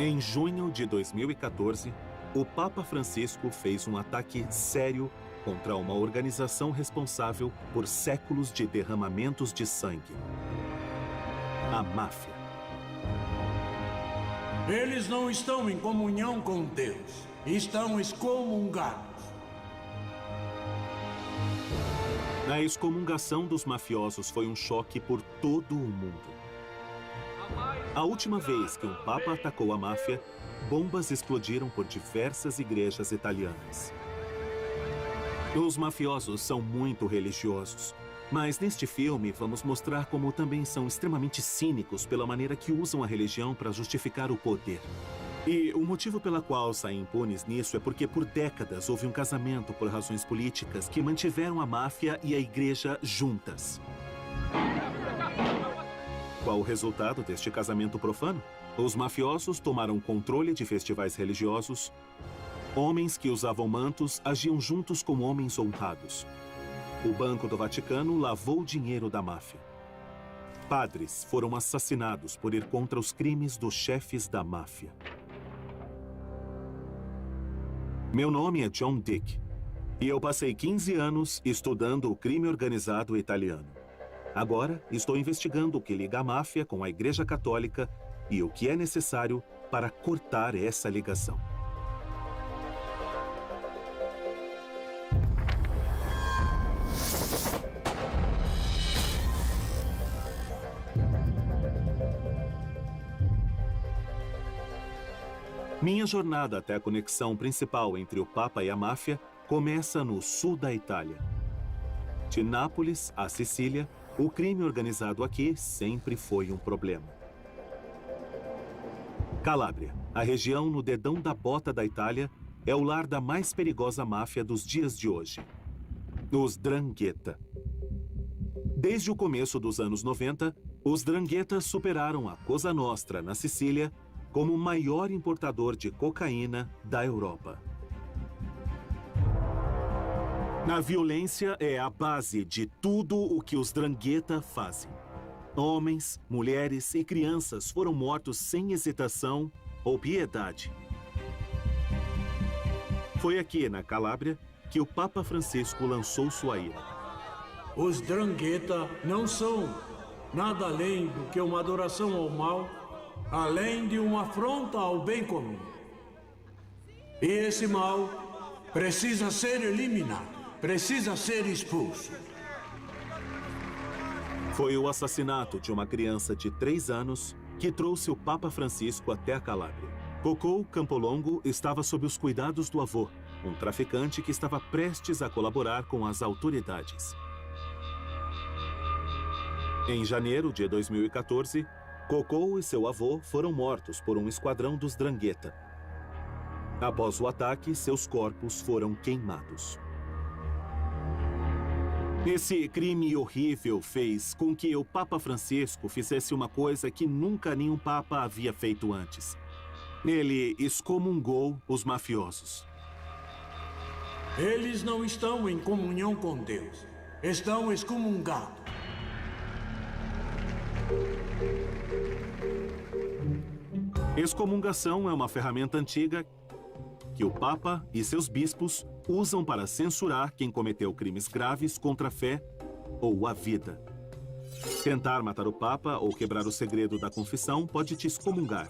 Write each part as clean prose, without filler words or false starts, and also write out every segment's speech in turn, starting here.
Em junho de 2014, o Papa Francisco fez um ataque sério contra uma organização responsável por séculos de derramamentos de sangue: a máfia. Eles não estão em comunhão com Deus, estão excomungados. A excomungação dos mafiosos foi um choque por todo o mundo. A última vez que um papa atacou a máfia, bombas explodiram por diversas igrejas italianas. Os mafiosos são muito religiosos, mas neste filme vamos mostrar como também são extremamente cínicos pela maneira que usam a religião para justificar o poder. E o motivo pela qual saem impunes nisso é porque por décadas houve um casamento por razões políticas que mantiveram a máfia e a igreja juntas. Qual o resultado deste casamento profano? Os mafiosos tomaram controle de festivais religiosos. Homens que usavam mantos agiam juntos com homens honrados. O Banco do Vaticano lavou o dinheiro da máfia. Padres foram assassinados por ir contra os crimes dos chefes da máfia. Meu nome é John Dick, e eu passei 15 anos estudando o crime organizado italiano. Agora, estou investigando o que liga a máfia com a Igreja Católica e o que é necessário para cortar essa ligação. Minha jornada até a conexão principal entre o Papa e a máfia começa no sul da Itália. De Nápoles a Sicília, o crime organizado aqui sempre foi um problema. Calábria, a região no dedão da bota da Itália, é o lar da mais perigosa máfia dos dias de hoje: os 'Ndrangheta. Desde o começo dos anos 90, os 'Ndrangheta superaram a Cosa Nostra, na Sicília, como o maior importador de cocaína da Europa. A violência é a base de tudo o que os 'Ndrangheta fazem. Homens, mulheres e crianças foram mortos sem hesitação ou piedade. Foi aqui, na Calábria, que o Papa Francisco lançou sua ira. Os 'Ndrangheta não são nada além do que uma adoração ao mal, além de uma afronta ao bem comum. E esse mal precisa ser eliminado, precisa ser expulso. Foi o assassinato de uma criança de 3 anos que trouxe o Papa Francisco até a Calábria. Cocò Campolongo estava sob os cuidados do avô, um traficante que estava prestes a colaborar com as autoridades. Em janeiro de 2014, Cocò e seu avô foram mortos por um esquadrão dos 'Ndrangheta. Após o ataque, seus corpos foram queimados. Esse crime horrível fez com que o Papa Francisco fizesse uma coisa que nunca nenhum Papa havia feito antes. Ele excomungou os mafiosos. Eles não estão em comunhão com Deus, estão excomungados. Excomungação é uma ferramenta antiga que o Papa e seus bispos usam para censurar quem cometeu crimes graves contra a fé ou a vida. Tentar matar o Papa ou quebrar o segredo da confissão pode te excomungar.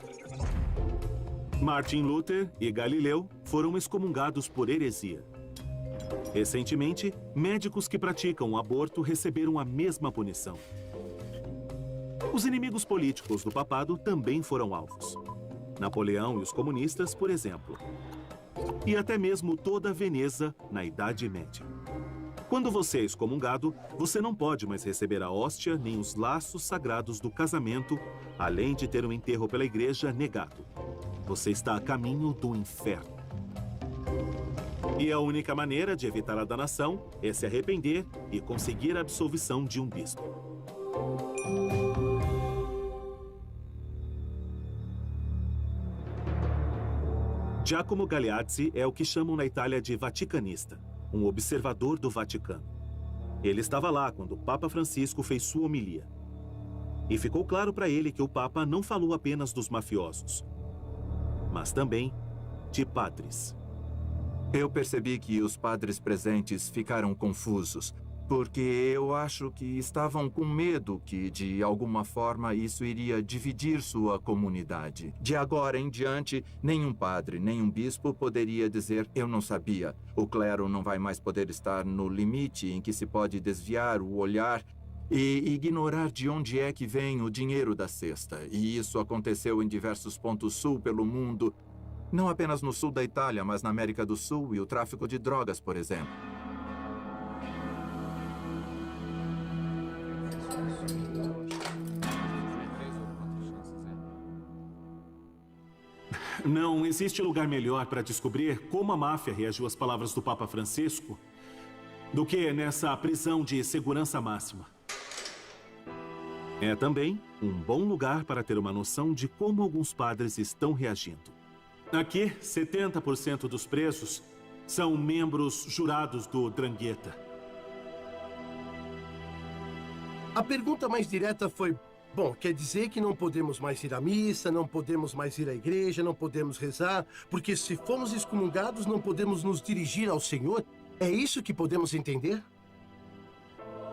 Martin Luther e Galileu foram excomungados por heresia. Recentemente, médicos que praticam o aborto receberam a mesma punição. Os inimigos políticos do papado também foram alvos. Napoleão e os comunistas, por exemplo. E até mesmo toda a Veneza na Idade Média. Quando você é excomungado, você não pode mais receber a hóstia nem os laços sagrados do casamento, além de ter um enterro pela igreja negado. Você está a caminho do inferno. E a única maneira de evitar a danação é se arrepender e conseguir a absolvição de um bispo. Giacomo Galeazzi é o que chamam na Itália de vaticanista, um observador do Vaticano. Ele estava lá quando o Papa Francisco fez sua homilia. E ficou claro para ele que o Papa não falou apenas dos mafiosos. mas também de padres. Eu percebi que os padres presentes ficaram confusos, porque eu acho que estavam com medo que, de alguma forma, isso iria dividir sua comunidade. De agora em diante, nenhum padre, nenhum bispo poderia dizer "eu não sabia". O clero não vai mais poder estar no limite em que se pode desviar o olhar e ignorar de onde é que vem o dinheiro da cesta. E isso aconteceu em diversos pontos sul pelo mundo, não apenas no sul da Itália, mas na América do Sul e o tráfico de drogas, por exemplo. Não existe lugar melhor para descobrir como a máfia reagiu às palavras do Papa Francisco do que nessa prisão de segurança máxima. É também um bom lugar para ter uma noção de como alguns padres estão reagindo. Aqui, 70% dos presos são membros jurados do 'Ndrangheta. A pergunta mais direta foi: bom, quer dizer que não podemos mais ir à missa, não podemos mais ir à igreja, não podemos rezar, porque se formos excomungados não podemos nos dirigir ao Senhor? É isso que podemos entender?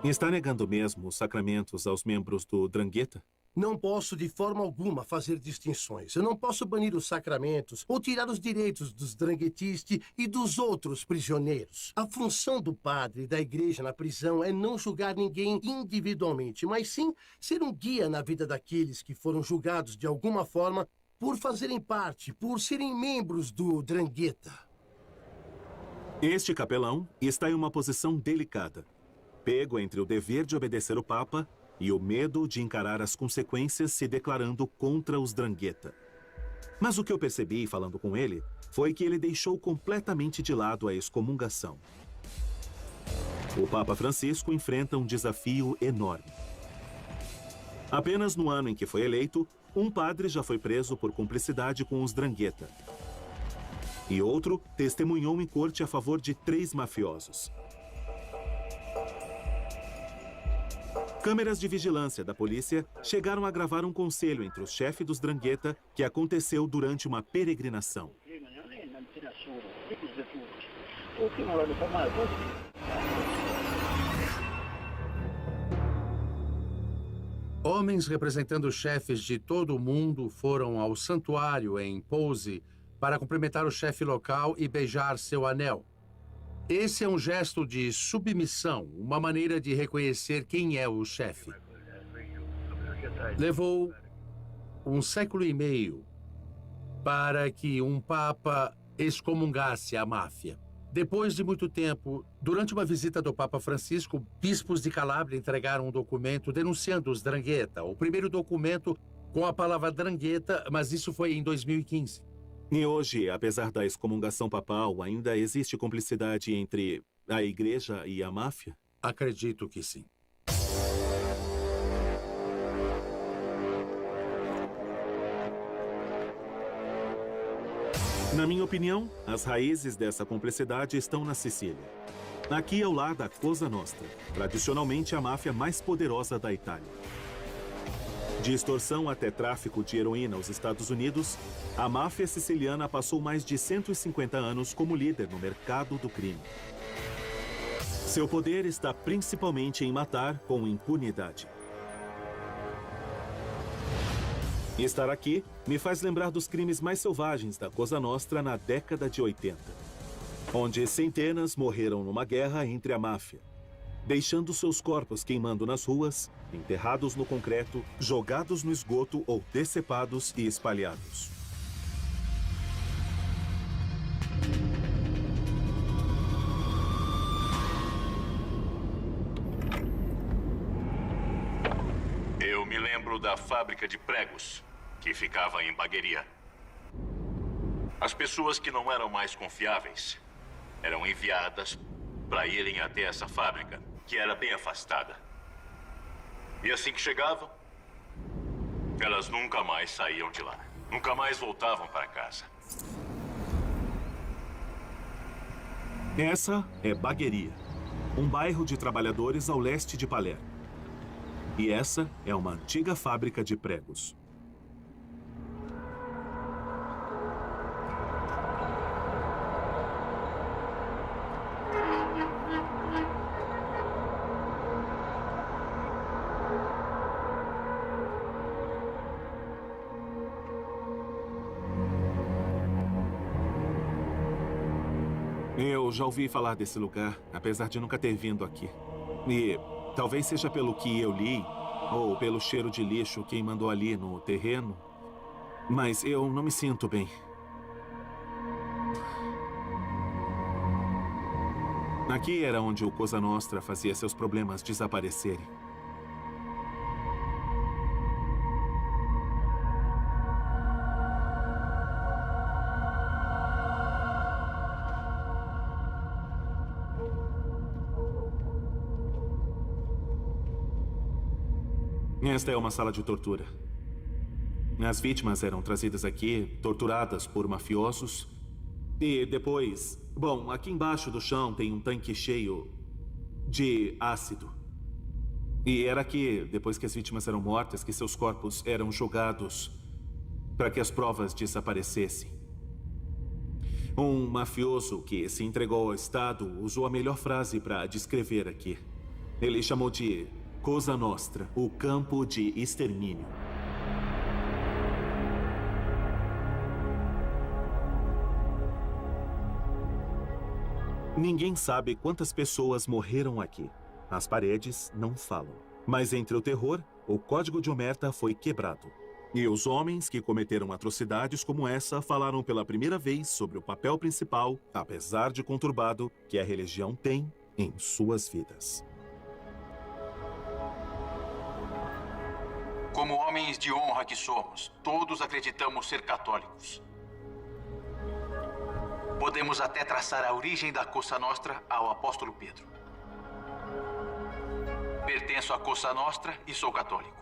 Está negando mesmo os sacramentos aos membros do 'Ndrangheta? Não posso de forma alguma fazer distinções. Eu não posso banir os sacramentos ou tirar os direitos dos dranghetisti e dos outros prisioneiros. A função do padre e da igreja na prisão é não julgar ninguém individualmente, mas sim ser um guia na vida daqueles que foram julgados de alguma forma por fazerem parte, por serem membros do 'Ndrangheta. Este capelão está em uma posição delicada, pego entre o dever de obedecer o Papa e o medo de encarar as consequências se declarando contra os 'Ndrangheta. Mas o que eu percebi falando com ele foi que ele deixou completamente de lado a excomungação. O Papa Francisco enfrenta um desafio enorme. Apenas no ano em que foi eleito, um padre já foi preso por cumplicidade com os 'Ndrangheta. E outro testemunhou em corte a favor de 3 mafiosos. Câmeras de vigilância da polícia chegaram a gravar um conselho entre os chefes dos 'Ndrangheta que aconteceu durante uma peregrinação. Homens representando chefes de todo o mundo foram ao santuário em Pose para cumprimentar o chefe local e beijar seu anel. Esse é um gesto de submissão, uma maneira de reconhecer quem é o chefe. Levou um século e meio para que um papa excomungasse a máfia. Depois de muito tempo, durante uma visita do Papa Francisco, bispos de Calábria entregaram um documento denunciando os 'Ndrangheta. O primeiro documento com a palavra 'Ndrangheta, mas isso foi em 2015. E hoje, apesar da excomungação papal, ainda existe cumplicidade entre a igreja e a máfia? Acredito que sim. Na minha opinião, as raízes dessa cumplicidade estão na Sicília. Aqui ao lado da Cosa Nostra, tradicionalmente a máfia mais poderosa da Itália. De extorsão até tráfico de heroína aos Estados Unidos, a máfia siciliana passou mais de 150 anos como líder no mercado do crime. Seu poder está principalmente em matar com impunidade. Estar aqui me faz lembrar dos crimes mais selvagens da Cosa Nostra na década de 80, onde centenas morreram numa guerra entre a máfia, deixando seus corpos queimando nas ruas, enterrados no concreto, jogados no esgoto ou decepados e espalhados. Eu me lembro da fábrica de pregos, que ficava em Bagheria. As pessoas que não eram mais confiáveis eram enviadas para irem até essa fábrica, que era bem afastada. E assim que chegavam, elas nunca mais saíam de lá. Nunca mais voltavam para casa. Essa é Bagheria, um bairro de trabalhadores ao leste de Palermo. E essa é uma antiga fábrica de pregos. Eu já ouvi falar desse lugar, apesar de nunca ter vindo aqui. E talvez seja pelo que eu li, ou pelo cheiro de lixo queimando ali no terreno, mas eu não me sinto bem. Aqui era onde o Cosa Nostra fazia seus problemas desaparecerem. Esta é uma sala de tortura. As vítimas eram trazidas aqui, torturadas por mafiosos. E depois... Bom, aqui embaixo do chão tem um tanque cheio de ácido. E era aqui, depois que as vítimas eram mortas, que seus corpos eram jogados para que as provas desaparecessem. Um mafioso que se entregou ao Estado usou a melhor frase para descrever aqui. Ele chamou de Cosa Nostra, o campo de extermínio. Ninguém sabe quantas pessoas morreram aqui. As paredes não falam. Mas entre o terror, o código de Omerta foi quebrado. E os homens que cometeram atrocidades como essa falaram pela primeira vez sobre o papel principal, apesar de conturbado, que a religião tem em suas vidas. Como homens de honra que somos, todos acreditamos ser católicos. Podemos até traçar a origem da Cosa Nostra ao apóstolo Pedro. Pertenço à Cosa Nostra e sou católico.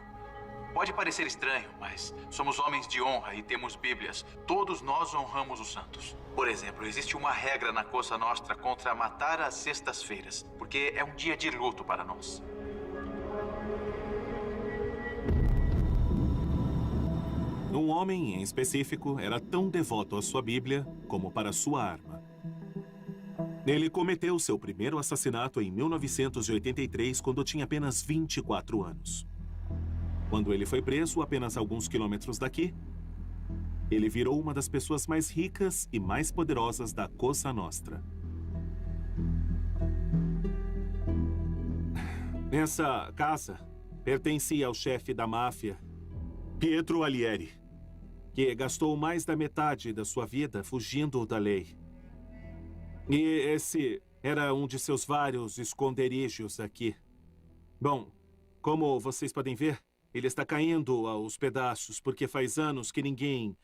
Pode parecer estranho, mas somos homens de honra e temos Bíblias. Todos nós honramos os santos. Por exemplo, existe uma regra na Cosa Nostra contra matar às sextas-feiras, porque é um dia de luto para nós. Um homem, em específico, era tão devoto à sua Bíblia como para sua arma. Ele cometeu seu primeiro assassinato em 1983, quando tinha apenas 24 anos. Quando ele foi preso, apenas alguns quilômetros daqui, ele virou uma das pessoas mais ricas e mais poderosas da Cosa Nostra. Essa casa pertencia ao chefe da máfia, Pietro Alieri, que gastou mais da metade da sua vida fugindo da lei. E esse era um de seus vários esconderijos aqui. Bom, como vocês podem ver, ele está caindo aos pedaços, porque faz anos que ninguém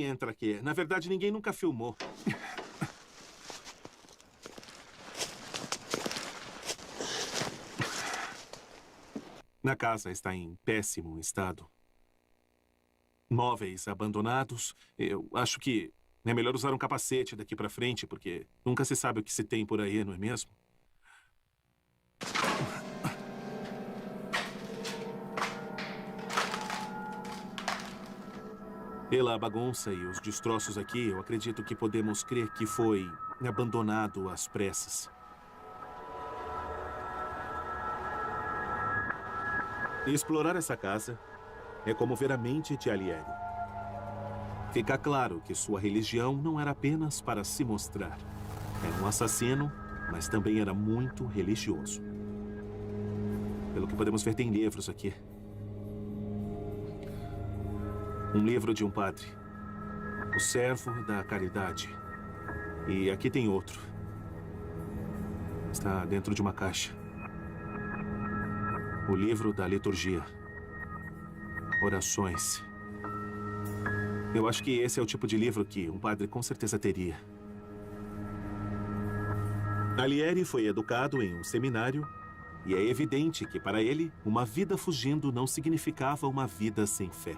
entra aqui. Na verdade, ninguém nunca filmou. A casa está em péssimo estado. Móveis abandonados. Eu acho que é melhor usar um capacete daqui para frente, porque nunca se sabe o que se tem por aí, não é mesmo? Pela bagunça e os destroços aqui, eu acredito que podemos crer que foi abandonado às pressas. Explorar essa casa é como ver a mente de Alieri. Fica claro que sua religião não era apenas para se mostrar. Era um assassino, mas também era muito religioso. Pelo que podemos ver, tem livros aqui. Um livro de um padre. O Servo da Caridade. E aqui tem outro. Está dentro de uma caixa. O livro da liturgia. Orações. Eu acho que esse é o tipo de livro que um padre com certeza teria. Alieri foi educado em um seminário e é evidente que, para ele, uma vida fugindo não significava uma vida sem fé.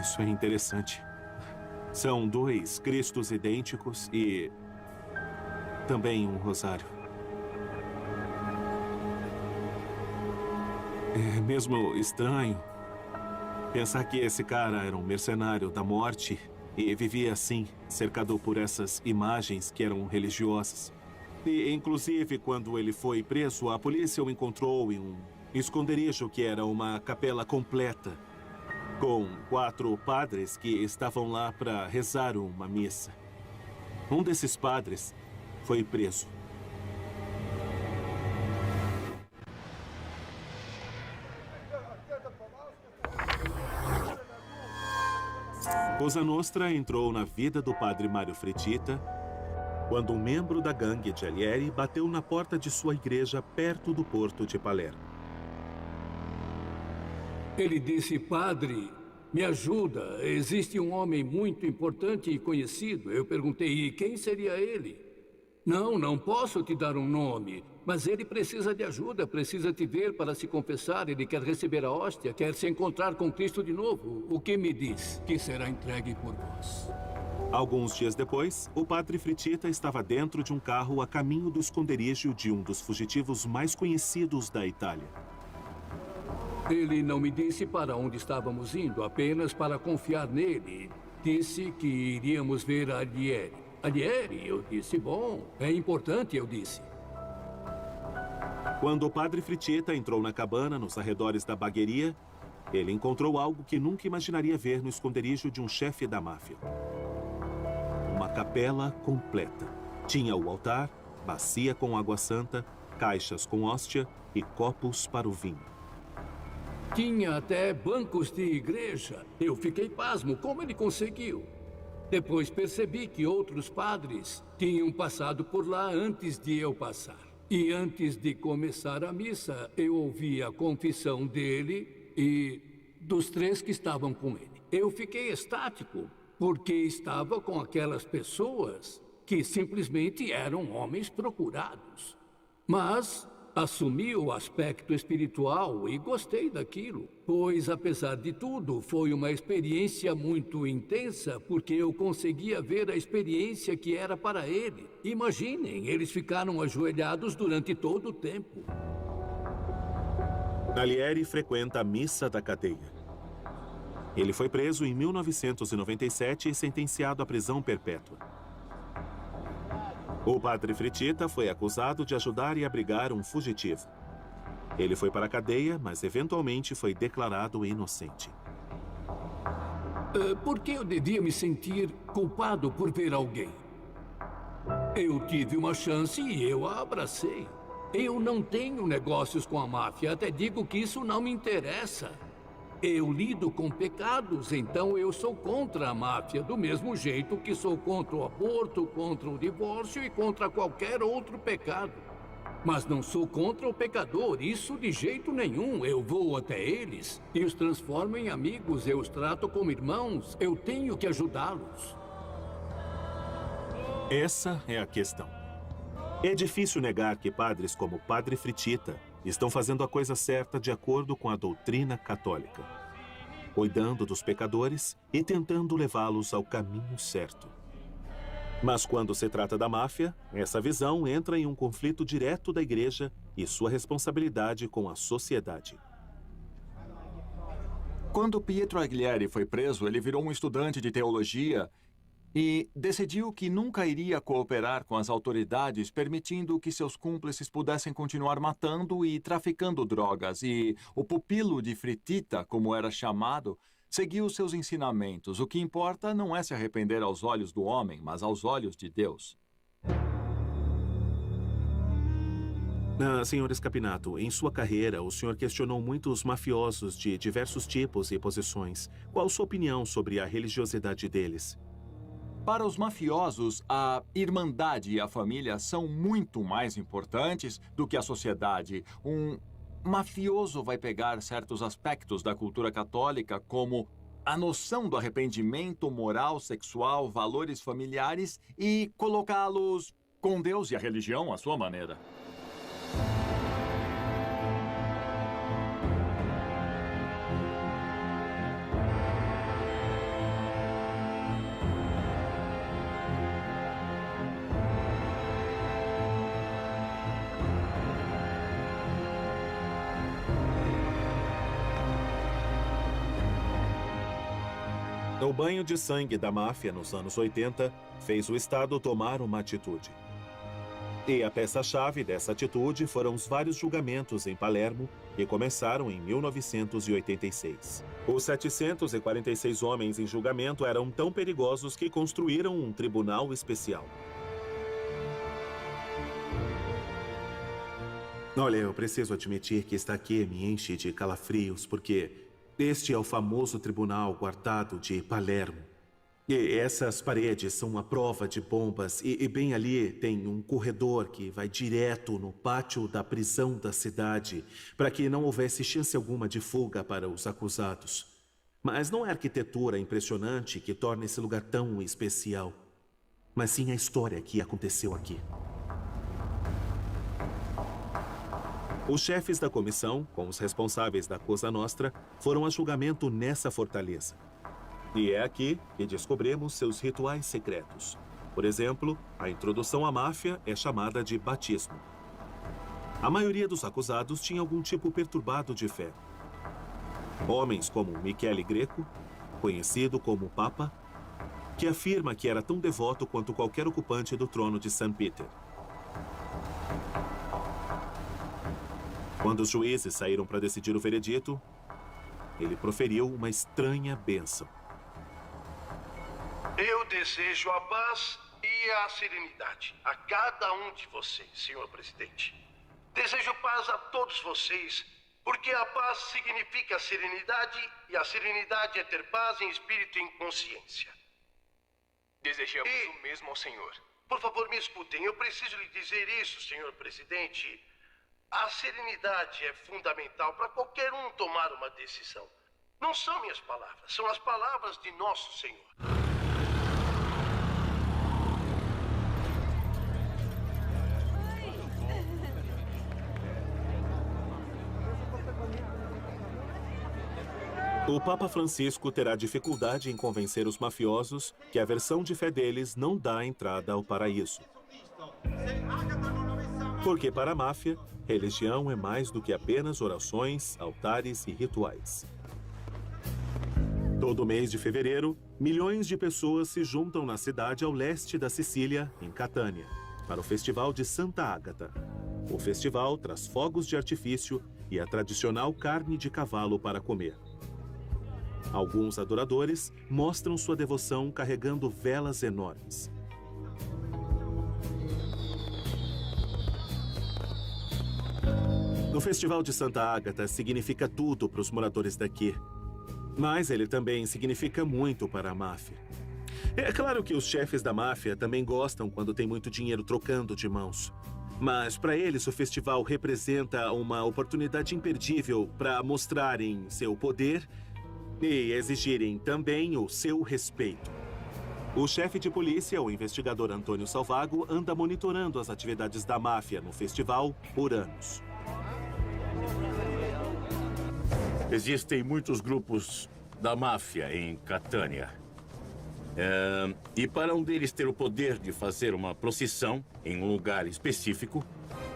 Isso é interessante. São 2 Cristos idênticos e também um rosário. É mesmo estranho pensar que esse cara era um mercenário da morte e vivia assim, cercado por essas imagens que eram religiosas. E, inclusive, quando ele foi preso, a polícia o encontrou em um esconderijo que era uma capela completa, com 4 padres que estavam lá para rezar uma missa. Um desses padres foi preso. Cosa Nostra entrou na vida do padre Mário Fritita quando um membro da gangue de Alighieri bateu na porta de sua igreja perto do porto de Palermo. Ele disse: padre, me ajuda, existe um homem muito importante e conhecido. Eu perguntei: e quem seria ele? Não posso te dar um nome, mas ele precisa de ajuda, precisa te ver para se confessar, ele quer receber a hóstia, quer se encontrar com Cristo de novo. O que me diz? Que será entregue por vós. Alguns dias depois, o padre Fritita estava dentro de um carro a caminho do esconderijo de um dos fugitivos mais conhecidos da Itália. Ele não me disse para onde estávamos indo, apenas para confiar nele. Disse que iríamos ver a Alighieri. Alighieri? Eu disse: bom, é importante, eu disse. Quando o padre Fritita entrou na cabana nos arredores da bagueria, ele encontrou algo que nunca imaginaria ver no esconderijo de um chefe da máfia. Uma capela completa. Tinha o altar, bacia com água santa, caixas com hóstia e copos para o vinho. Tinha até bancos de igreja. Eu fiquei pasmo. Como ele conseguiu? Depois percebi que outros padres tinham passado por lá antes de eu passar. E antes de começar a missa, eu ouvi a confissão dele e dos 3 que estavam com ele. Eu fiquei estático, porque estava com aquelas pessoas que simplesmente eram homens procurados. Mas assumi o aspecto espiritual e gostei daquilo, pois, apesar de tudo, foi uma experiência muito intensa, porque eu conseguia ver a experiência que era para ele. Imaginem, eles ficaram ajoelhados durante todo o tempo. Alighieri frequenta a missa da cadeia. Ele foi preso em 1997 e sentenciado à prisão perpétua. O padre Fritita foi acusado de ajudar e abrigar um fugitivo. Ele foi para a cadeia, mas eventualmente foi declarado inocente. Por que eu devia me sentir culpado por ver alguém? Eu tive uma chance e eu a abracei. Eu não tenho negócios com a máfia, até digo que isso não me interessa. Eu lido com pecados, então eu sou contra a máfia, do mesmo jeito que sou contra o aborto, contra o divórcio e contra qualquer outro pecado. Mas não sou contra o pecador, isso de jeito nenhum. Eu vou até eles e os transformo em amigos, eu os trato como irmãos, eu tenho que ajudá-los. Essa é a questão. É difícil negar que padres como o padre Fritita estão fazendo a coisa certa de acordo com a doutrina católica, cuidando dos pecadores e tentando levá-los ao caminho certo. Mas quando se trata da máfia, essa visão entra em um conflito direto da igreja e sua responsabilidade com a sociedade. Quando Pietro Alighieri foi preso, ele virou um estudante de teologia e decidiu que nunca iria cooperar com as autoridades, permitindo que seus cúmplices pudessem continuar matando e traficando drogas. E o pupilo de Fritita, como era chamado, seguiu seus ensinamentos. O que importa não é se arrepender aos olhos do homem, mas aos olhos de Deus. Senhor Scapinato, em sua carreira, o senhor questionou muitos mafiosos de diversos tipos e posições. Qual sua opinião sobre a religiosidade deles? Para os mafiosos, a irmandade e a família são muito mais importantes do que a sociedade. Um mafioso vai pegar certos aspectos da cultura católica, como a noção do arrependimento moral, sexual, valores familiares, e colocá-los com Deus e a religião à sua maneira. O banho de sangue da máfia nos anos 80 fez o Estado tomar uma atitude. E a peça-chave dessa atitude foram os vários julgamentos em Palermo que começaram em 1986. Os 746 homens em julgamento eram tão perigosos que construíram um tribunal especial. Olha, eu preciso admitir que estar aqui me enche de calafrios, porque este é o famoso tribunal guardado de Palermo. E essas paredes são uma prova de bombas, e bem ali tem um corredor que vai direto no pátio da prisão da cidade, para que não houvesse chance alguma de fuga para os acusados. Mas não é a arquitetura impressionante que torna esse lugar tão especial, mas sim a história que aconteceu aqui. Os chefes da comissão, com os responsáveis da Cosa Nostra, foram a julgamento nessa fortaleza. E é aqui que descobrimos seus rituais secretos. Por exemplo, a introdução à máfia é chamada de batismo. A maioria dos acusados tinha algum tipo perturbado de fé. Homens como Michele Greco, conhecido como Papa, que afirma que era tão devoto quanto qualquer ocupante do trono de St. Peter. Quando os juízes saíram para decidir o veredito, ele proferiu uma estranha bênção. Eu desejo a paz e a serenidade a cada um de vocês, senhor presidente. Desejo paz a todos vocês, porque a paz significa serenidade e a serenidade é ter paz em espírito e em consciência. Desejamos o mesmo ao senhor. Por favor, me escutem. Eu preciso lhe dizer isso, senhor presidente. A serenidade é fundamental para qualquer um tomar uma decisão. Não são minhas palavras, são as palavras de nosso Senhor. O Papa Francisco terá dificuldade em convencer os mafiosos que a versão de fé deles não dá entrada ao paraíso. Porque para a máfia, religião é mais do que apenas orações, altares e rituais. Todo mês de fevereiro, milhões de pessoas se juntam na cidade ao leste da Sicília, em Catânia, para o Festival de Santa Ágata. O festival traz fogos de artifício e a tradicional carne de cavalo para comer. Alguns adoradores mostram sua devoção carregando velas enormes. O Festival de Santa Ágata significa tudo para os moradores daqui. Mas ele também significa muito para a máfia. É claro que os chefes da máfia também gostam quando tem muito dinheiro trocando de mãos. Mas para eles o festival representa uma oportunidade imperdível para mostrarem seu poder e exigirem também o seu respeito. O chefe de polícia, o investigador Antônio Salvago, anda monitorando as atividades da máfia no festival por anos. Existem muitos grupos da máfia em Catânia. E para um deles ter o poder de fazer uma procissão em um lugar específico,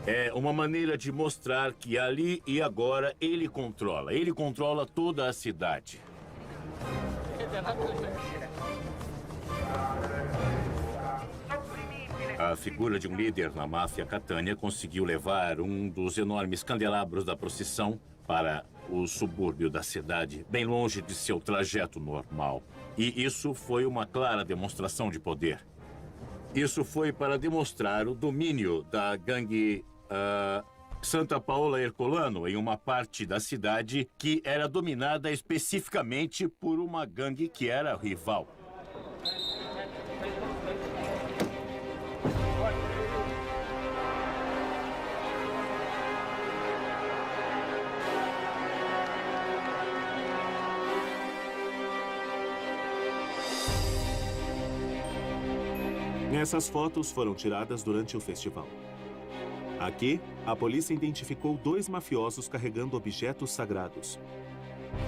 é uma maneira de mostrar que ali e agora ele controla. Ele controla toda a cidade. A figura de um líder na máfia Catânia conseguiu levar um dos enormes candelabros da procissão para o subúrbio da cidade, bem longe de seu trajeto normal. E isso foi uma clara demonstração de poder. Isso foi para demonstrar o domínio da gangue Santa Paola Ercolano em uma parte da cidade que era dominada especificamente por uma gangue que era rival. Essas fotos foram tiradas durante o festival. Aqui, a polícia identificou 2 mafiosos carregando objetos sagrados.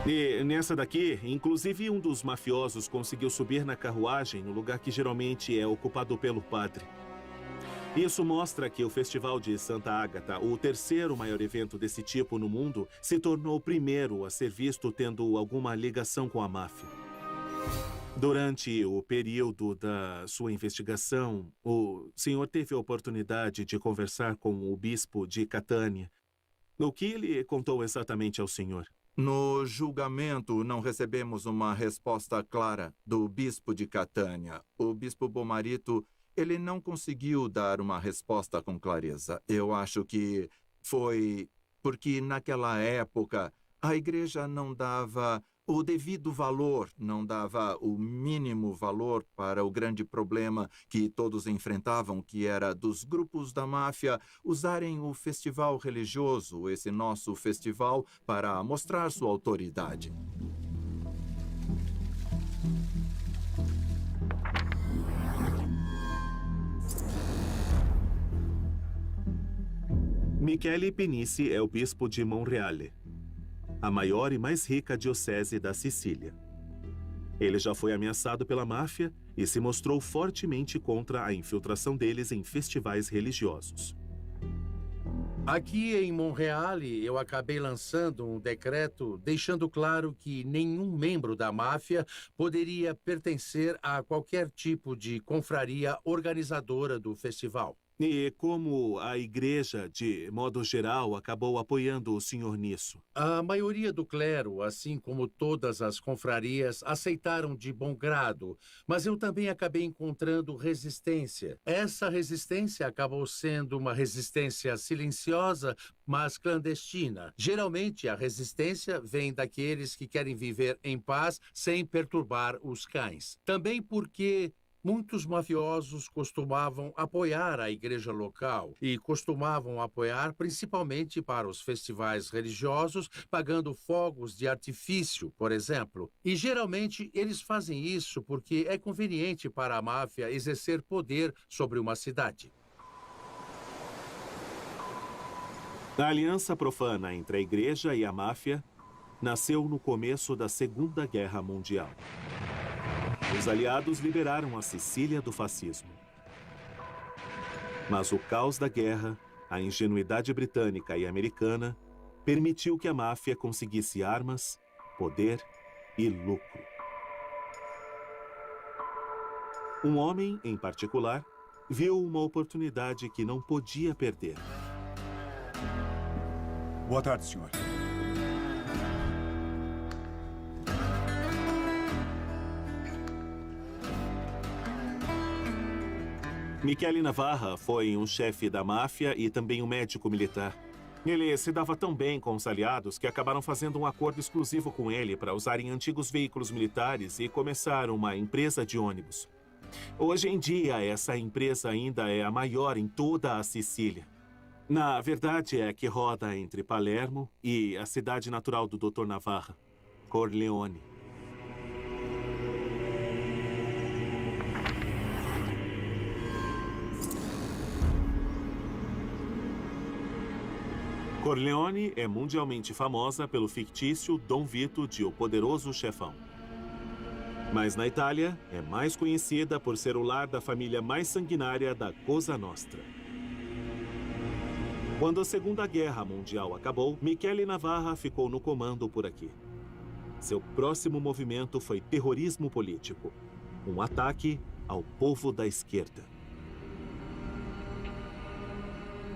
E nessa daqui, inclusive um dos mafiosos conseguiu subir na carruagem no lugar que geralmente é ocupado pelo padre. Isso mostra que o Festival de Santa Ágata, o terceiro maior evento desse tipo no mundo, se tornou o primeiro a ser visto tendo alguma ligação com a máfia. Durante o período da sua investigação, o senhor teve a oportunidade de conversar com o bispo de Catânia. O que ele contou exatamente ao senhor? No julgamento, não recebemos uma resposta clara do bispo de Catânia. O bispo Bomarito, ele não conseguiu dar uma resposta com clareza. Eu acho que foi porque naquela época a igreja não dava o devido valor, não dava o mínimo valor para o grande problema que todos enfrentavam, que era dos grupos da máfia usarem o festival religioso, esse nosso festival, para mostrar sua autoridade. Michele Penici é o bispo de Monreale, a maior e mais rica diocese da Sicília. Ele já foi ameaçado pela máfia e se mostrou fortemente contra a infiltração deles em festivais religiosos. Aqui em Monreale, eu acabei lançando um decreto deixando claro que nenhum membro da máfia poderia pertencer a qualquer tipo de confraria organizadora do festival. E como a igreja, de modo geral, acabou apoiando o senhor nisso? A maioria do clero, assim como todas as confrarias, aceitaram de bom grado, mas eu também acabei encontrando resistência. Essa resistência acabou sendo uma resistência silenciosa, mas clandestina. Geralmente, a resistência vem daqueles que querem viver em paz sem perturbar os cães. Também porque muitos mafiosos costumavam apoiar a igreja local e costumavam apoiar principalmente para os festivais religiosos, pagando fogos de artifício, por exemplo. E geralmente eles fazem isso porque é conveniente para a máfia exercer poder sobre uma cidade. A aliança profana entre a igreja e a máfia nasceu no começo da Segunda Guerra Mundial. Os aliados liberaram a Sicília do fascismo. Mas o caos da guerra, a ingenuidade britânica e americana, permitiu que a máfia conseguisse armas, poder e lucro. Um homem, em particular, viu uma oportunidade que não podia perder. Boa tarde, senhor. Michele Navarra foi um chefe da máfia e também um médico militar. Ele se dava tão bem com os aliados que acabaram fazendo um acordo exclusivo com ele para usarem antigos veículos militares e começar uma empresa de ônibus. Hoje em dia, essa empresa ainda é a maior em toda a Sicília. Na verdade, é que roda entre Palermo e a cidade natural do Dr. Navarra, Corleone. Corleone é mundialmente famosa pelo fictício Dom Vito de O Poderoso Chefão. Mas na Itália, é mais conhecida por ser o lar da família mais sanguinária da Cosa Nostra. Quando a Segunda Guerra Mundial acabou, Michele Navarra ficou no comando por aqui. Seu próximo movimento foi terrorismo político, um ataque ao povo da esquerda.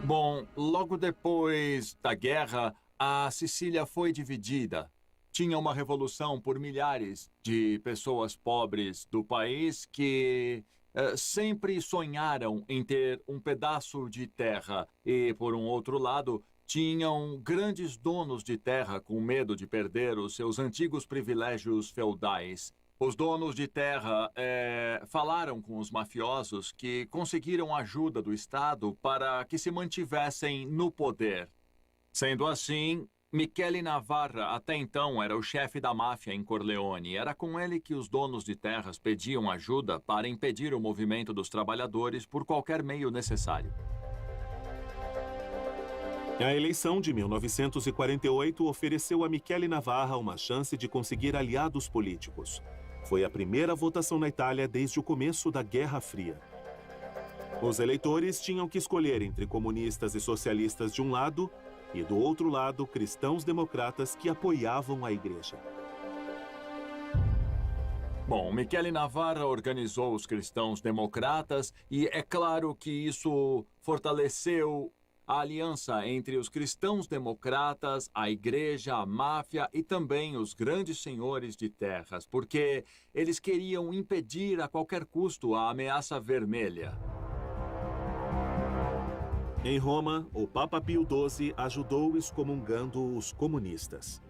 Bom, logo depois da guerra, a Sicília foi dividida. Tinha uma revolução por milhares de pessoas pobres do país que sempre sonharam em ter um pedaço de terra. E, por um outro lado, tinham grandes donos de terra com medo de perder os seus antigos privilégios feudais. Os donos de terra falaram com os mafiosos que conseguiram ajuda do Estado para que se mantivessem no poder. Sendo assim, Michele Navarra até então era o chefe da máfia em Corleone. Era com ele que os donos de terras pediam ajuda para impedir o movimento dos trabalhadores por qualquer meio necessário. A eleição de 1948 ofereceu a Michele Navarra uma chance de conseguir aliados políticos. Foi a primeira votação na Itália desde o começo da Guerra Fria. Os eleitores tinham que escolher entre comunistas e socialistas de um lado e, do outro lado, cristãos democratas que apoiavam a igreja. Bom, Michele Navarra organizou os cristãos democratas e é claro que isso fortaleceu a aliança entre os cristãos democratas, a igreja, a máfia e também os grandes senhores de terras, porque eles queriam impedir a qualquer custo a ameaça vermelha. Em Roma, o Papa Pio XII ajudou excomungando os comunistas.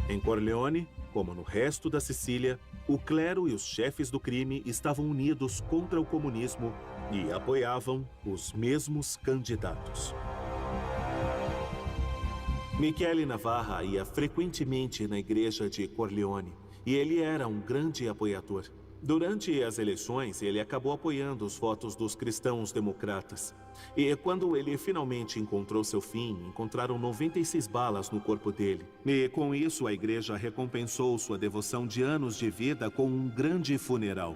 Em Corleone, como no resto da Sicília, o clero e os chefes do crime estavam unidos contra o comunismo e apoiavam os mesmos candidatos. Michele Navarra ia frequentemente na igreja de Corleone e ele era um grande apoiador. Durante as eleições, ele acabou apoiando os votos dos cristãos democratas. E quando ele finalmente encontrou seu fim, encontraram 96 balas no corpo dele. E com isso, a igreja recompensou sua devoção de anos de vida com um grande funeral.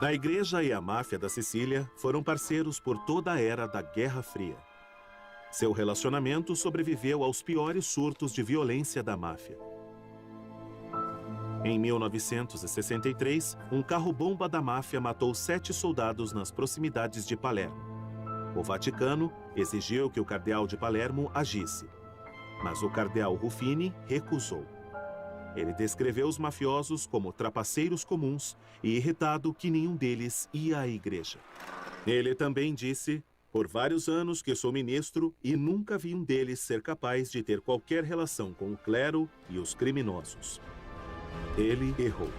A igreja e a máfia da Sicília foram parceiros por toda a era da Guerra Fria. Seu relacionamento sobreviveu aos piores surtos de violência da máfia. Em 1963, um carro-bomba da máfia matou 7 soldados nas proximidades de Palermo. O Vaticano exigiu que o cardeal de Palermo agisse, mas o cardeal Ruffini recusou. Ele descreveu os mafiosos como trapaceiros comuns e irritado que nenhum deles ia à igreja. Ele também disse, por vários anos que sou ministro e nunca vi um deles ser capaz de ter qualquer relação com o clero e os criminosos. Ele errou.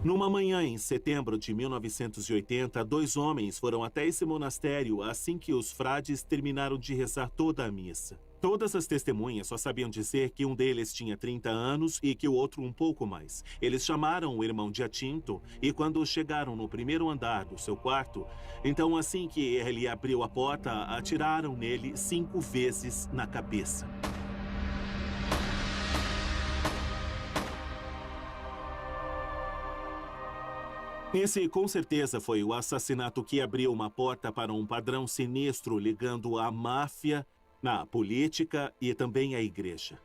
Numa manhã em setembro de 1980, 2 homens foram até esse monastério assim que os frades terminaram de rezar toda a missa. Todas as testemunhas só sabiam dizer que um deles tinha 30 anos e que o outro um pouco mais. Eles chamaram o irmão Giacinto e quando chegaram no primeiro andar do seu quarto, então assim que ele abriu a porta, atiraram nele 5 vezes na cabeça. Esse, com certeza, foi o assassinato que abriu uma porta para um padrão sinistro ligando a máfia, a política e também a igreja.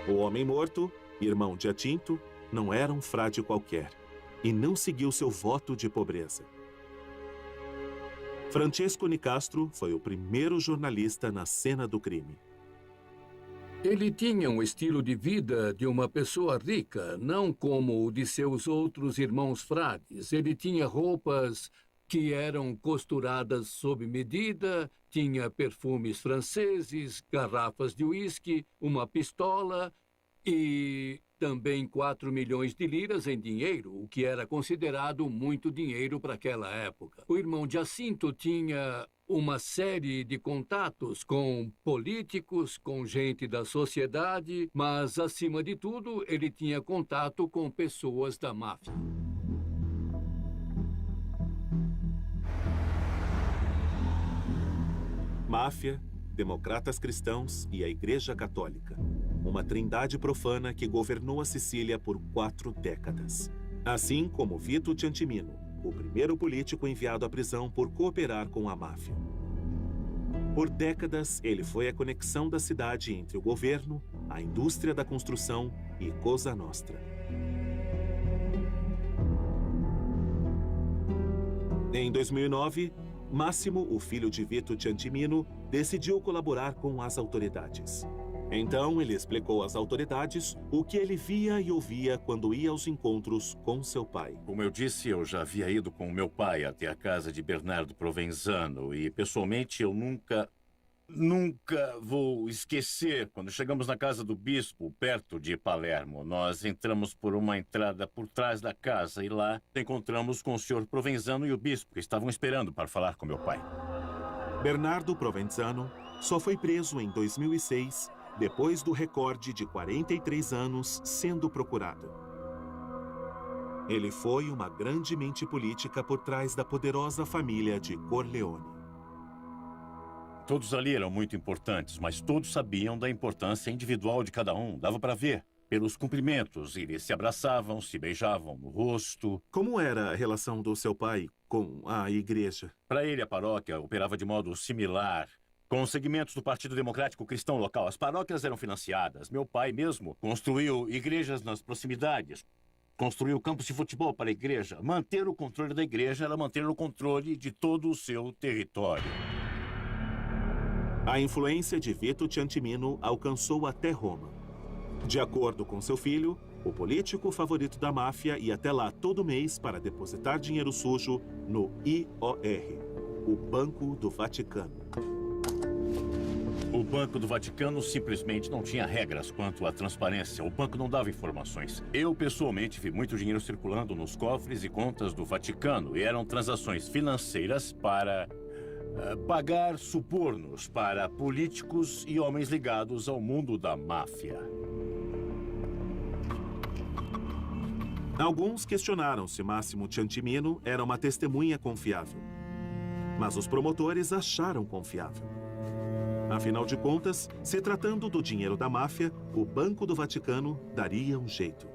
O homem morto, irmão Giacinto, não era um frade qualquer e não seguiu seu voto de pobreza. Francesco Nicastro foi o primeiro jornalista na cena do crime. Ele tinha um estilo de vida de uma pessoa rica, não como o de seus outros irmãos frades. Ele tinha roupas que eram costuradas sob medida, tinha perfumes franceses, garrafas de uísque, uma pistola e também 4 milhões de liras em dinheiro, o que era considerado muito dinheiro para aquela época. O irmão Giacinto tinha uma série de contatos com políticos, com gente da sociedade, mas, acima de tudo, ele tinha contato com pessoas da máfia. Máfia, democratas cristãos e a Igreja Católica. Uma trindade profana que governou a Sicília por 4 décadas. Assim como Vito Ciantimino, o primeiro político enviado à prisão por cooperar com a máfia. Por décadas, ele foi a conexão da cidade entre o governo, a indústria da construção e Cosa Nostra. Em 2009, Massimo, o filho de Vito Ciantimino, decidiu colaborar com as autoridades. Então, ele explicou às autoridades o que ele via e ouvia quando ia aos encontros com seu pai. Como eu disse, eu já havia ido com meu pai até a casa de Bernardo Provenzano e, pessoalmente, eu nunca vou esquecer. Quando chegamos na casa do bispo, perto de Palermo, nós entramos por uma entrada por trás da casa e lá encontramos com o senhor Provenzano e o bispo, que estavam esperando para falar com meu pai. Bernardo Provenzano só foi preso em 2006, depois do recorde de 43 anos sendo procurado. Ele foi uma grande mente política por trás da poderosa família de Corleone. Todos ali eram muito importantes, mas todos sabiam da importância individual de cada um. Dava para ver. Pelos cumprimentos, eles se abraçavam, se beijavam no rosto. Como era a relação do seu pai com a igreja? Para ele, a paróquia operava de modo similar com os segmentos do Partido Democrático Cristão local. As paróquias eram financiadas. Meu pai mesmo construiu igrejas nas proximidades. Construiu campos de futebol para a igreja. Manter o controle da igreja era manter o controle de todo o seu território. A influência de Vito Ciantimino alcançou até Roma. De acordo com seu filho, o político favorito da máfia ia até lá todo mês para depositar dinheiro sujo no IOR, o Banco do Vaticano. O Banco do Vaticano simplesmente não tinha regras quanto à transparência. O banco não dava informações. Eu, pessoalmente, vi muito dinheiro circulando nos cofres e contas do Vaticano. E eram transações financeiras para pagar subornos para políticos e homens ligados ao mundo da máfia. Alguns questionaram se Máximo Ciantimino era uma testemunha confiável. Mas os promotores acharam confiável. Afinal de contas, se tratando do dinheiro da máfia, o Banco do Vaticano daria um jeito.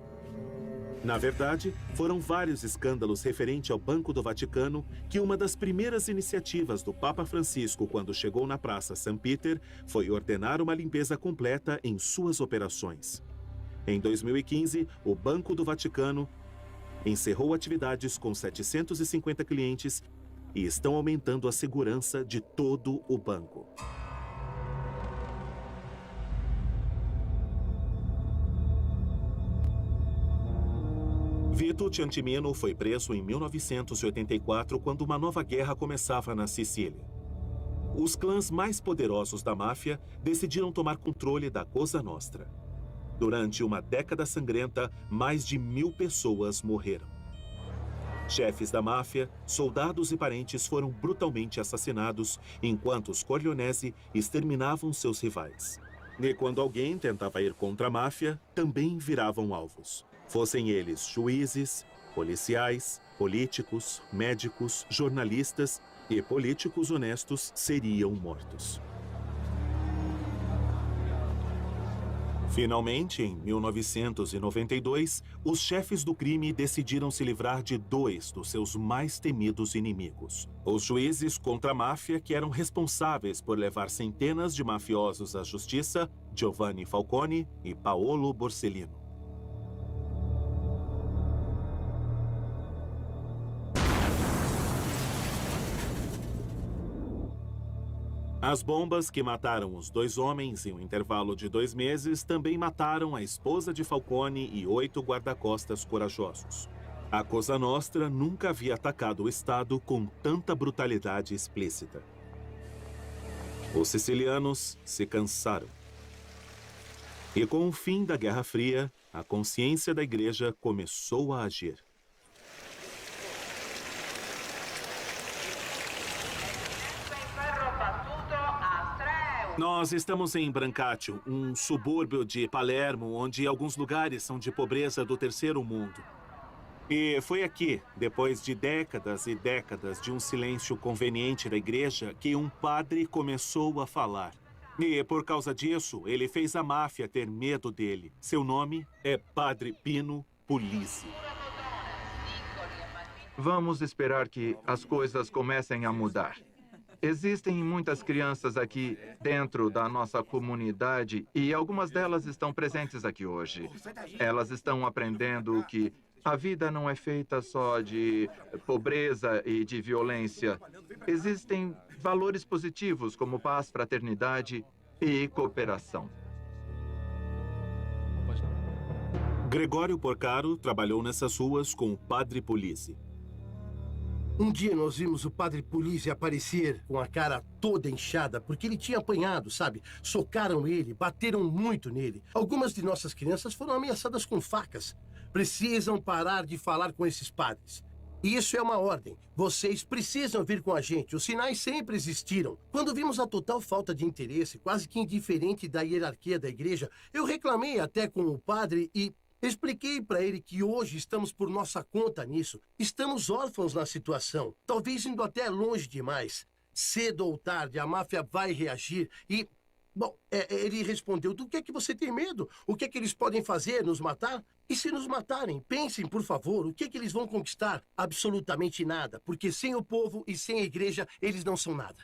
Na verdade, foram vários escândalos referentes ao Banco do Vaticano que uma das primeiras iniciativas do Papa Francisco quando chegou na Praça St. Peter foi ordenar uma limpeza completa em suas operações. Em 2015, o Banco do Vaticano encerrou atividades com 750 clientes e estão aumentando a segurança de todo o banco. Vito Ciantimino foi preso em 1984 quando uma nova guerra começava na Sicília. Os clãs mais poderosos da máfia decidiram tomar controle da Cosa Nostra. Durante uma década sangrenta, mais de 1000 pessoas morreram. Chefes da máfia, soldados e parentes foram brutalmente assassinados, enquanto os Corleonesi exterminavam seus rivais. E quando alguém tentava ir contra a máfia, também viravam alvos. Fossem eles juízes, policiais, políticos, médicos, jornalistas e políticos honestos seriam mortos. Finalmente, em 1992, os chefes do crime decidiram se livrar de 2 dos seus mais temidos inimigos. Os juízes contra a máfia que eram responsáveis por levar centenas de mafiosos à justiça, Giovanni Falcone e Paolo Borsellino. As bombas que mataram os 2 homens em um intervalo de 2 meses também mataram a esposa de Falcone e 8 guarda-costas corajosos. A Cosa Nostra nunca havia atacado o Estado com tanta brutalidade explícita. Os sicilianos se cansaram. E com o fim da Guerra Fria, a consciência da igreja começou a agir. Nós estamos em Brancaccio, um subúrbio de Palermo, onde alguns lugares são de pobreza do terceiro mundo. E foi aqui, depois de décadas e décadas de um silêncio conveniente da igreja, que um padre começou a falar. E por causa disso, ele fez a máfia ter medo dele. Seu nome é Padre Pino Puglisi. Vamos esperar que as coisas comecem a mudar. Existem muitas crianças aqui dentro da nossa comunidade e algumas delas estão presentes aqui hoje. Elas estão aprendendo que a vida não é feita só de pobreza e de violência. Existem valores positivos como paz, fraternidade e cooperação. Gregório Porcaro trabalhou nessas ruas com o Padre Puglisi. Um dia nós vimos o Padre Puglisi aparecer com a cara toda inchada, porque ele tinha apanhado, sabe? Socaram ele, bateram muito nele. Algumas de nossas crianças foram ameaçadas com facas. Precisam parar de falar com esses padres. Isso é uma ordem. Vocês precisam vir com a gente. Os sinais sempre existiram. Quando vimos a total falta de interesse, quase que indiferente da hierarquia da igreja, eu reclamei até com o padre e Expliquei para ele que hoje estamos por nossa conta nisso. Estamos órfãos na situação, talvez indo até longe demais. Cedo ou tarde, a máfia vai reagir e... Bom, ele respondeu, do que é que você tem medo? O que é que eles podem fazer? Nos matar? E se nos matarem? Pensem, por favor, o que é que eles vão conquistar? Absolutamente nada, porque sem o povo e sem a igreja, eles não são nada.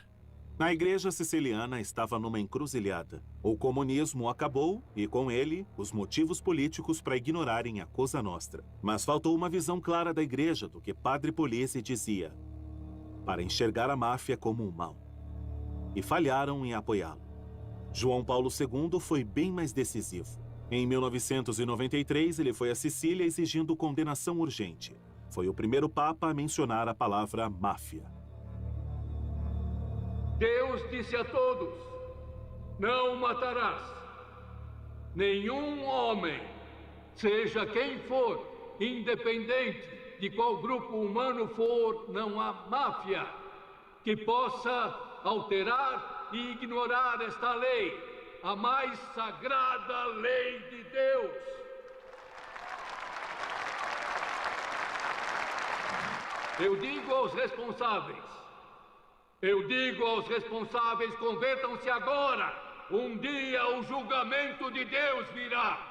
A igreja siciliana estava numa encruzilhada. O comunismo acabou e, com ele, os motivos políticos para ignorarem a Cosa Nostra. Mas faltou uma visão clara da igreja do que Padre Polisi dizia, para enxergar a máfia como um mal. E falharam em apoiá-lo. João Paulo II foi bem mais decisivo. Em 1993, ele foi a Sicília exigindo condenação urgente. Foi o primeiro papa a mencionar a palavra máfia. Deus disse a todos: não matarás. Nenhum homem, seja quem for, independente de qual grupo humano for, não há máfia que possa alterar e ignorar esta lei, a mais sagrada lei de Deus. Eu digo aos responsáveis, convertam-se agora. Um dia o julgamento de Deus virá.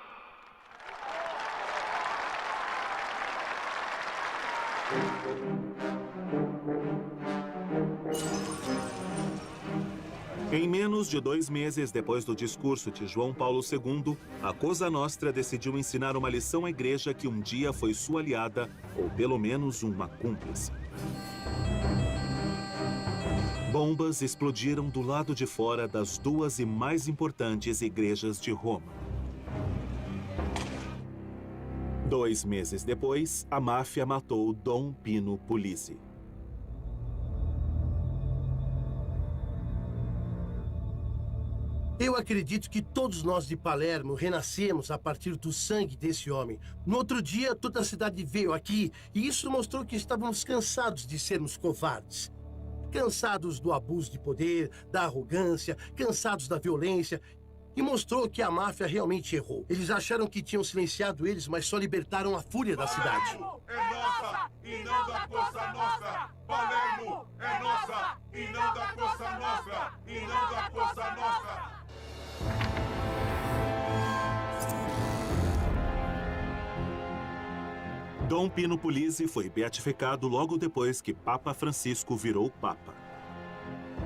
Em menos de 2 meses depois do discurso de João Paulo II, a Cosa Nostra decidiu ensinar uma lição à igreja que um dia foi sua aliada, ou pelo menos uma cúmplice. Bombas explodiram do lado de fora das 2 e mais importantes igrejas de Roma. 2 meses depois, a máfia matou Dom Pino Pulici. Eu acredito que todos nós de Palermo renascemos a partir do sangue desse homem. No outro dia, toda a cidade veio aqui e isso mostrou que estávamos cansados de sermos covardes. Cansados do abuso de poder, da arrogância, cansados da violência. E mostrou que a máfia realmente errou. Eles acharam que tinham silenciado eles, mas só libertaram a fúria da cidade. Palermo é nossa e não da Cosa Nostra! Palermo é nossa e não da Cosa Nostra! E não da Cosa Nostra! Dom Pino Pulici foi beatificado logo depois que Papa Francisco virou Papa.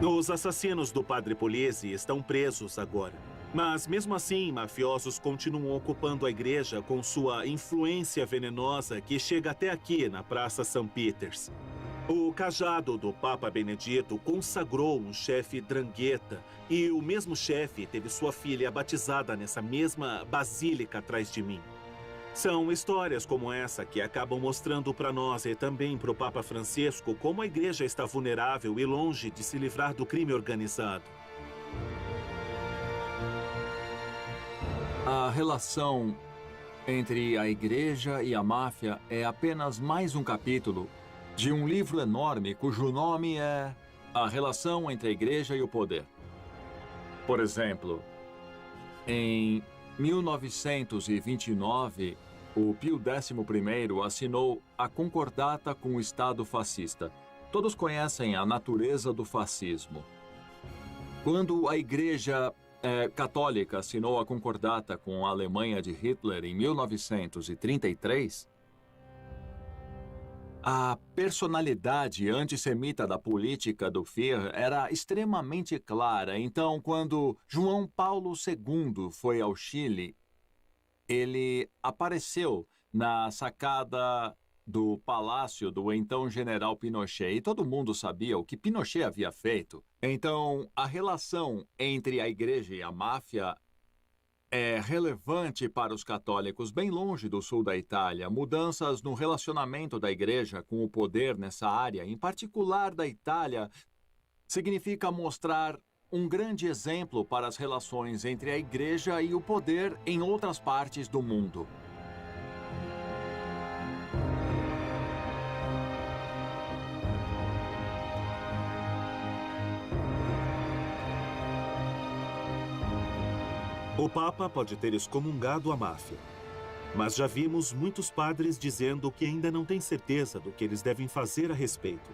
Os assassinos do Padre Pulici estão presos agora. Mas, mesmo assim, mafiosos continuam ocupando a igreja com sua influência venenosa que chega até aqui, na Praça St. Peters. O cajado do Papa Benedito consagrou um chefe Drangheta e o mesmo chefe teve sua filha batizada nessa mesma basílica atrás de mim. São histórias como essa que acabam mostrando para nós e também para o Papa Francisco como a igreja está vulnerável e longe de se livrar do crime organizado. A relação entre a igreja e a máfia é apenas mais um capítulo de um livro enorme cujo nome é A Relação entre a Igreja e o Poder. Por exemplo, em 1929, o Pio XI assinou a concordata com o Estado fascista. Todos conhecem a natureza do fascismo. Quando a Igreja católica assinou a concordata com a Alemanha de Hitler em 1933, a personalidade antissemita da política do Führer era extremamente clara. Então, quando João Paulo II foi ao Chile, ele apareceu na sacada do palácio do então general Pinochet. E todo mundo sabia o que Pinochet havia feito. Então, a relação entre a igreja e a máfia é relevante para os católicos bem longe do sul da Itália. Mudanças no relacionamento da igreja com o poder nessa área, em particular da Itália, significa mostrar um grande exemplo para as relações entre a igreja e o poder em outras partes do mundo. O Papa pode ter excomungado a máfia, Mas já vimos muitos padres dizendo que ainda não têm certeza do que eles devem fazer a respeito.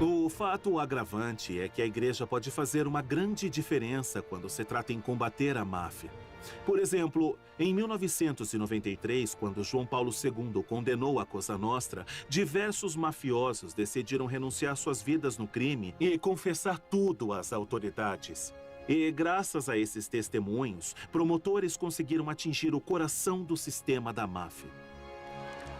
O fato agravante é que a igreja pode fazer uma grande diferença quando se trata em combater a máfia. Por exemplo, em 1993, quando João Paulo II condenou a Cosa Nostra, diversos mafiosos decidiram renunciar suas vidas no crime e confessar tudo às autoridades. E, graças a esses testemunhos, promotores conseguiram atingir o coração do sistema da máfia.